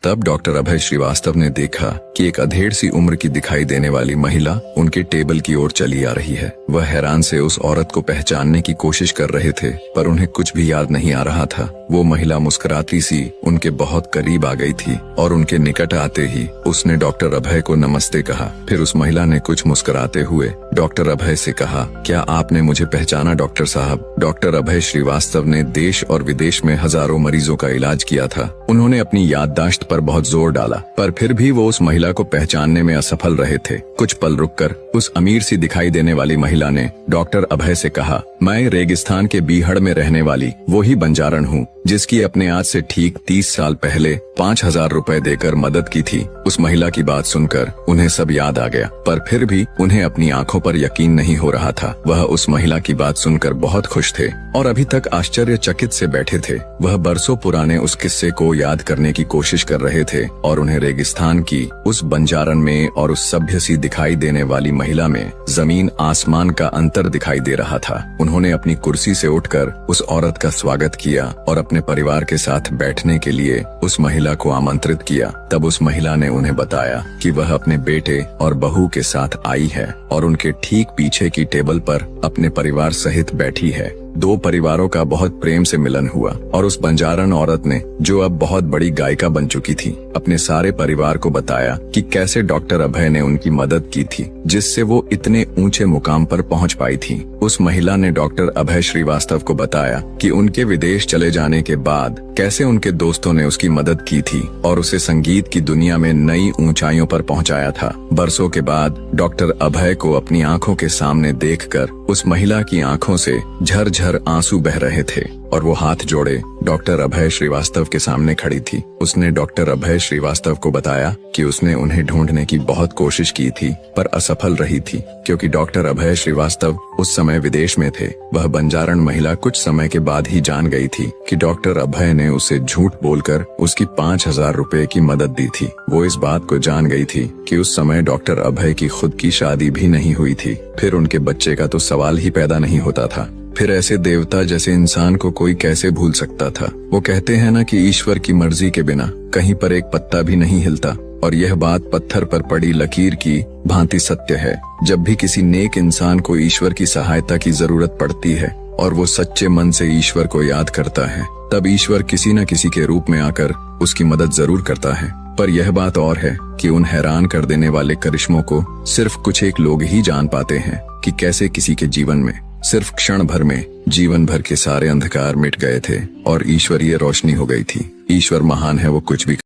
तब डॉक्टर अभय श्रीवास्तव ने देखा कि एक अधेड़ सी उम्र की दिखाई देने वाली महिला उनके टेबल की ओर चली आ रही है। वह हैरान से उस औरत को पहचानने की कोशिश कर रहे थे, पर उन्हें कुछ भी याद नहीं आ रहा था। वो महिला मुस्कुराती सी उनके बहुत करीब आ गई थी और उनके निकट आते ही उसने डॉक्टर अभय को नमस्ते कहा। फिर उस महिला ने कुछ मुस्कुराते हुए डॉक्टर अभय से कहा, क्या आपने मुझे पहचाना डॉक्टर साहब? डॉक्टर अभय श्रीवास्तव ने देश और विदेश में हजारों मरीजों का इलाज किया था। उन्होंने अपनी याददाश्त पर बहुत जोर डाला, पर फिर भी वो उस महिला को पहचानने में असफल रहे थे। कुछ पल रुककर उस अमीर सी दिखाई देने वाली महिला ने डॉक्टर अभय से कहा, मैं रेगिस्तान के बीहड़ में रहने वाली वही बंजारण हूँ जिसकी अपने आज से ठीक 30 साल पहले 5,000 रुपए देकर मदद की थी। उस महिला की बात सुनकर उन्हें सब याद आ गया, पर फिर भी उन्हें अपनी आंखों पर यकीन नहीं हो रहा था। वह उस महिला की बात सुनकर बहुत खुश थे और अभी तक आश्चर्यचकित से बैठे थे। वह बरसों पुराने उस किस्से को याद करने की कोशिश कर रहे थे और उन्हें रेगिस्तान की उस बंजारण में और उस सभ्य सी दिखाई देने वाली महिला में जमीन आसमान का अंतर दिखाई दे रहा था। उन्होंने अपनी कुर्सी से उठकर उस औरत का स्वागत किया और अपने परिवार के साथ बैठने के लिए उस महिला को आमंत्रित किया। तब उस महिला ने उन्हें बताया कि वह अपने बेटे और बहू के साथ आई है और उनके ठीक पीछे की टेबल पर अपने परिवार सहित बैठी है। दो परिवारों का बहुत प्रेम से मिलन हुआ और उस बंजारण औरत ने, जो अब बहुत बड़ी गायिका बन चुकी थी, अपने सारे परिवार को बताया कि कैसे डॉक्टर अभय ने उनकी मदद की थी, जिससे वो इतने ऊंचे मुकाम पर पहुंच पाई थी। उस महिला ने डॉक्टर अभय श्रीवास्तव को बताया कि उनके विदेश चले जाने के बाद कैसे उनके दोस्तों ने उसकी मदद की थी और उसे संगीत की दुनिया में नई ऊंचाइयों पर पहुंचाया था। बरसों के बाद डॉक्टर अभय को अपनी आंखों के सामने देखकर उस महिला की आंखों से झरझर आंसू बह रहे थे और वो हाथ जोड़े डॉक्टर अभय श्रीवास्तव के सामने खड़ी थी। उसने डॉक्टर अभय श्रीवास्तव को बताया कि उसने उन्हें ढूंढने की बहुत कोशिश की थी, पर असफल रही थी, क्योंकि डॉक्टर अभय श्रीवास्तव उस समय विदेश में थे। वह बंजारण महिला कुछ समय के बाद ही जान गई थी कि डॉक्टर अभय ने उसे झूठ बोलकर उसकी 5,000 रुपए की मदद दी थी। वो इस बात को जान गई थी कि उस समय डॉक्टर अभय की खुद की शादी भी नहीं हुई थी, फिर उनके बच्चे का तो सवाल ही पैदा नहीं होता था। फिर ऐसे देवता जैसे इंसान को कोई कैसे भूल सकता था? वो कहते हैं ना कि ईश्वर की मर्जी के बिना कहीं पर एक पत्ता भी नहीं हिलता, और यह बात पत्थर पर पड़ी लकीर की भांति सत्य है। जब भी किसी नेक इंसान को ईश्वर की सहायता की जरूरत पड़ती है और वो सच्चे मन से ईश्वर को याद करता है, तब ईश्वर किसी न किसी के रूप में आकर उसकी मदद जरूर करता है। पर यह बात और है कि उन हैरान कर देने वाले करिश्मों को सिर्फ कुछ एक लोग ही जान पाते हैं कि कैसे किसी के जीवन में सिर्फ क्षण भर में जीवन भर के सारे अंधकार मिट गए थे और ईश्वरीय रोशनी हो गई थी। ईश्वर महान है, वो कुछ भी